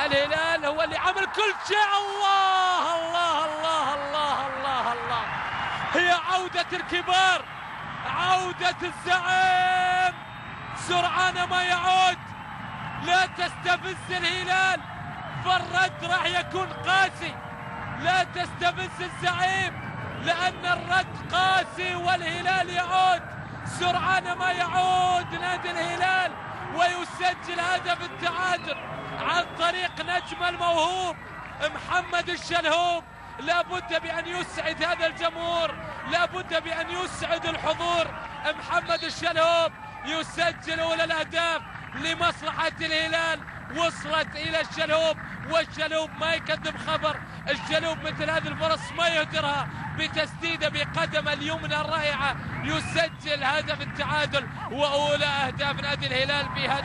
الهلال هو اللي عمل كل شيء. الله الله الله الله الله الله، هي عودة الكبار، عودة الزعيم. سرعان ما يعود، لا تستفز الهلال فالرد راح يكون قاسي. لا تستفز الزعيم لأن الرد قاسي والهلال يعود. سرعان ما يعود نادي الهلال ويسجل هدف التعادل عن طريق نجم الموهوب محمد الشلهوب. لابد بأن يسعد هذا الجمهور، لابد بأن يسعد الحضور. محمد الشلهوب يسجل أولى الأهداف لمصلحة الهلال، وصلت إلى الشلهوب، والشلهوب ما يكذب خبر. الشلهوب مثل هذه الفرص ما يهدرها، بتسديده بقدم اليمنى الرائعة يسجل هدف التعادل وأولى أهداف نادي الهلال بهذا